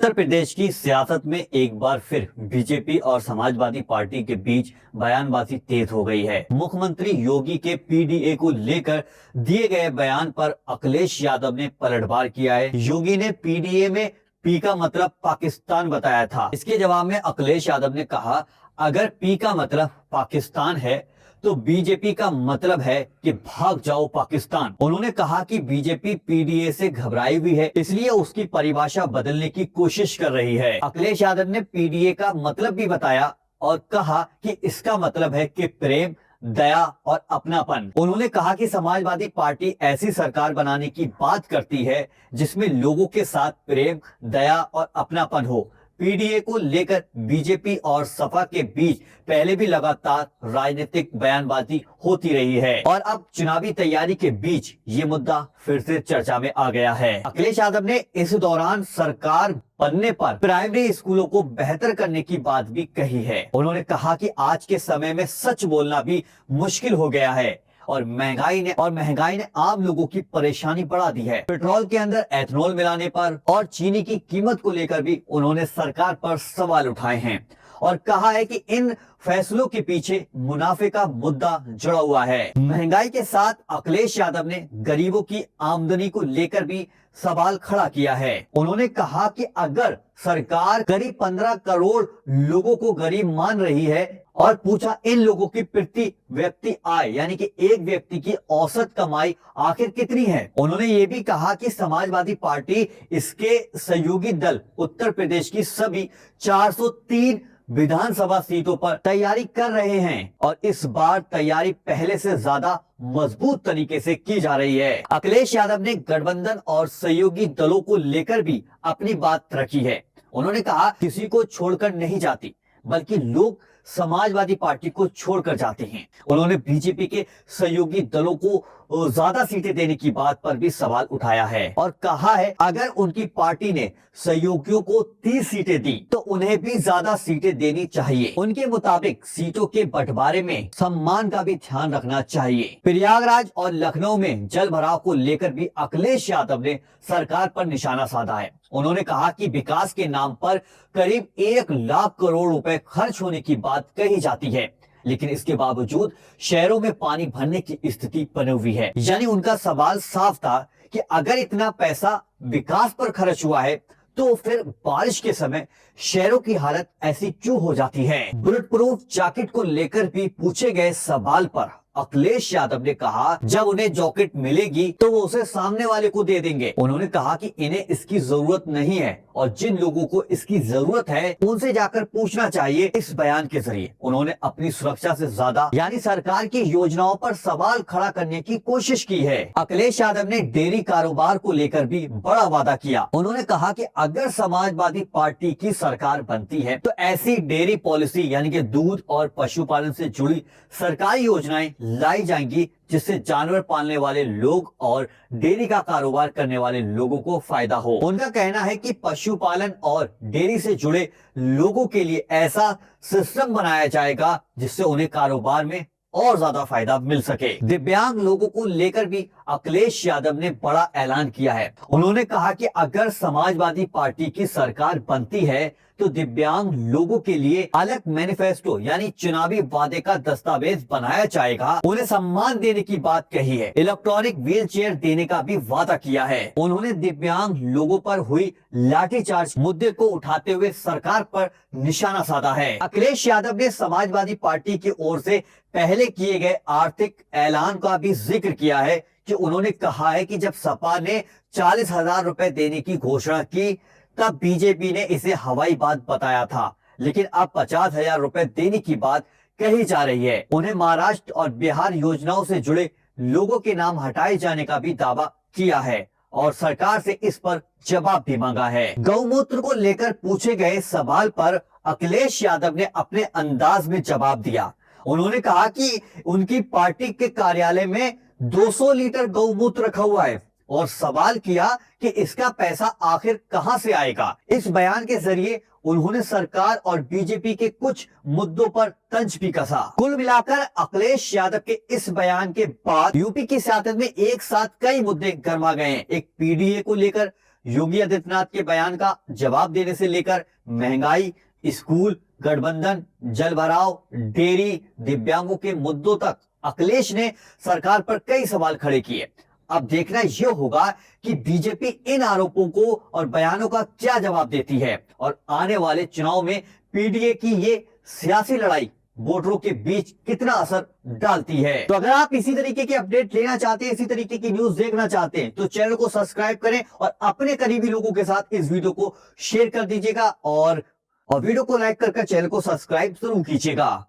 उत्तर प्रदेश की सियासत में एक बार फिर बीजेपी और समाजवादी पार्टी के बीच बयानबाजी तेज हो गई है। मुख्यमंत्री योगी के पीडीए को लेकर दिए गए बयान पर अखिलेश यादव ने पलटवार किया है। योगी ने पीडीए में पी का मतलब पाकिस्तान बताया था। इसके जवाब में अखिलेश यादव ने कहा, अगर पी का मतलब पाकिस्तान है तो बीजेपी का मतलब है कि भाग जाओ पाकिस्तान। उन्होंने कहा कि बीजेपी पीडीए से घबराई हुई है, इसलिए उसकी परिभाषा बदलने की कोशिश कर रही है। अखिलेश यादव ने पीडीए का मतलब भी बताया और कहा कि इसका मतलब है कि प्रेम, दया और अपनापन। उन्होंने कहा कि समाजवादी पार्टी ऐसी सरकार बनाने की बात करती है जिसमें लोगों के साथ प्रेम, दया और अपनापन हो। पीडीए को लेकर बीजेपी और सपा के बीच पहले भी लगातार राजनीतिक बयानबाजी होती रही है और अब चुनावी तैयारी के बीच ये मुद्दा फिर से चर्चा में आ गया है। अखिलेश यादव ने इस दौरान सरकार बनने पर प्राइमरी स्कूलों को बेहतर करने की बात भी कही है। उन्होंने कहा कि आज के समय में सच बोलना भी मुश्किल हो गया है और महंगाई ने आम लोगों की परेशानी बढ़ा दी है। पेट्रोल के अंदर एथेनॉल मिलाने पर और चीनी की कीमत को लेकर भी उन्होंने सरकार पर सवाल उठाए हैं और कहा है कि इन फैसलों के पीछे मुनाफे का मुद्दा जुड़ा हुआ है। महंगाई के साथ अखिलेश यादव ने गरीबों की आमदनी को लेकर भी सवाल खड़ा किया है। उन्होंने कहा कि अगर सरकार करीब 15 करोड़ लोगों को गरीब मान रही है और पूछा इन लोगों की प्रति व्यक्ति आय यानी कि एक व्यक्ति की औसत कमाई आखिर कितनी है। उन्होंने ये भी कहा कि समाजवादी पार्टी इसके सहयोगी दल उत्तर प्रदेश की सभी 403 विधानसभा सीटों पर तैयारी कर रहे हैं और इस बार तैयारी पहले से ज्यादा मजबूत तरीके से की जा रही है। अखिलेश यादव ने गठबंधन और सहयोगी दलों को लेकर भी अपनी बात रखी है। उन्होंने कहा, किसी को छोड़कर नहीं जाती बल्कि लोग समाजवादी पार्टी को छोड़कर जाते हैं। उन्होंने बीजेपी के सहयोगी दलों को ज्यादा सीटें देने की बात पर भी सवाल उठाया है और कहा है अगर उनकी पार्टी ने सहयोगियों को 30 सीटें दी तो उन्हें भी ज्यादा सीटें देनी चाहिए। उनके मुताबिक सीटों के बंटवारे में सम्मान का भी ध्यान रखना चाहिए। प्रयागराज और लखनऊ में जल भराव को लेकर भी अखिलेश यादव ने सरकार पर निशाना साधा है। उन्होंने कहा कि विकास के नाम पर करीब 1 लाख करोड़ रुपए खर्च होने की बात कही जाती है, लेकिन इसके बावजूद शहरों में पानी भरने की स्थिति बनी हुई है। यानी उनका सवाल साफ था कि अगर इतना पैसा विकास पर खर्च हुआ है तो फिर बारिश के समय शहरों की हालत ऐसी क्यों हो जाती है। बुलेट प्रूफ जैकेट को लेकर भी पूछे गए सवाल पर अखिलेश यादव ने कहा, जब उन्हें जैकेट मिलेगी तो वो उसे सामने वाले को दे देंगे। उन्होंने कहा कि इन्हें इसकी जरूरत नहीं है और जिन लोगों को इसकी जरूरत है उनसे जाकर पूछना चाहिए। इस बयान के जरिए उन्होंने अपनी सुरक्षा से ज्यादा यानी सरकार की योजनाओं पर सवाल खड़ा करने की कोशिश की है। अखिलेश यादव ने डेयरी कारोबार को लेकर भी बड़ा वादा किया। उन्होंने कहा कि अगर समाजवादी पार्टी की सरकार बनती है तो ऐसी डेयरी पॉलिसी यानी कि दूध और पशुपालन से जुड़ी सरकारी योजनाएं लाई जाएंगी जिससे जानवर पालने वाले लोग और डेयरी का कारोबार करने वाले लोगों को फायदा हो। उनका कहना है कि पशुपालन और डेयरी से जुड़े लोगों के लिए ऐसा सिस्टम बनाया जाएगा जिससे उन्हें कारोबार में और ज्यादा फायदा मिल सके। दिव्यांग लोगों को लेकर भी अखिलेश यादव ने बड़ा ऐलान किया है। उन्होंने कहा कि अगर समाजवादी पार्टी की सरकार बनती है तो दिव्यांग लोगों के लिए अलग मैनिफेस्टो यानी चुनावी वादे का दस्तावेज बनाया जाएगा। उन्हें सम्मान देने की बात कही है। इलेक्ट्रॉनिक व्हील चेयर देने का भी वादा किया है। उन्होंने दिव्यांग लोगों पर हुई लाठीचार्ज मुद्दे को उठाते हुए सरकार पर निशाना साधा है। अखिलेश यादव ने समाजवादी पार्टी की ओर से पहले किए गए आर्थिक ऐलान का भी जिक्र किया है कि उन्होंने कहा है कि जब सपा ने 40,000 रुपए देने की घोषणा की तब बीजेपी ने इसे हवाई बात बताया था, लेकिन अब 50,000 रुपए देने की बात कही जा रही है। उन्हें महाराष्ट्र और बिहार योजनाओं से जुड़े लोगों के नाम हटाए जाने का भी दावा किया है और सरकार से इस पर जवाब भी मांगा है। गौमूत्र को लेकर पूछे गए सवाल पर अखिलेश यादव ने अपने अंदाज में जवाब दिया। उन्होंने कहा कि उनकी पार्टी के कार्यालय में 200 लीटर गौमूत्र रखा हुआ है और सवाल किया कि इसका पैसा आखिर कहां से आएगा। इस बयान के जरिए उन्होंने सरकार और बीजेपी के कुछ मुद्दों पर तंज भी कसा। कुल मिलाकर अखिलेश यादव के इस बयान के बाद यूपी की सियासत में एक साथ कई मुद्दे गर्मा गए हैं। एक पीडीए को लेकर योगी आदित्यनाथ के बयान का जवाब देने से लेकर महंगाई, स्कूल, गठबंधन, जल भराव, डेयरी, दिव्यांगों के मुद्दों तक अखिलेश ने सरकार पर कई सवाल खड़े किए। अब देखना यह होगा कि बीजेपी इन आरोपों को और बयानों का क्या जवाब देती है और आने वाले चुनाव में पीडीए की ये सियासी लड़ाई वोटरों के बीच कितना असर डालती है। तो अगर आप इसी तरीके की अपडेट लेना चाहते हैं, इसी तरीके की न्यूज देखना चाहते हैं, तो चैनल को सब्सक्राइब करें और अपने करीबी लोगों के साथ इस वीडियो को शेयर कर दीजिएगा और वीडियो को लाइक कर चैनल को सब्सक्राइब जरूर कीजिएगा।